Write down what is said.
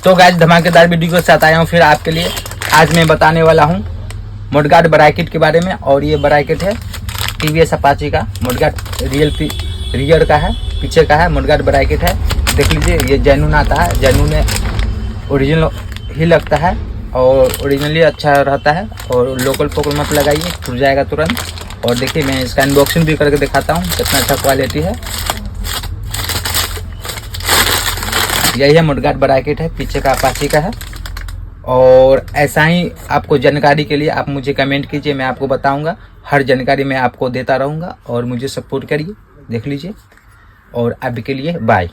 तो गाइस धमाकेदार वीडियो के साथ आया हूँ फिर आपके लिए। आज मैं बताने वाला हूँ मडगार्ड ब्रैकेट के बारे में। और ये ब्रैकेट है टीवीएस अपाची का मडगार्ड रियर का है, पीछे का है मडगार्ड ब्रैकेट है। देख लीजिए ये जेन्युइन आता है, जेन्युइन में ओरिजिनल ही लगता है और ओरिजिनली अच्छा रहता है। और लोकल पोकल मत लगाइए, टूट जाएगा तुरंत। और देखिए मैं इसका अनबॉक्सिंग भी करके दिखाता हूँ कितना अच्छा क्वालिटी है। यही है मडगार्ड ब्रैकेट है, पीछे का अपाची का है। और ऐसा ही आपको जानकारी के लिए आप मुझे कमेंट कीजिए, मैं आपको बताऊंगा। हर जानकारी मैं आपको देता रहूंगा और मुझे सपोर्ट करिए। देख लीजिए और अभी के लिए बाय।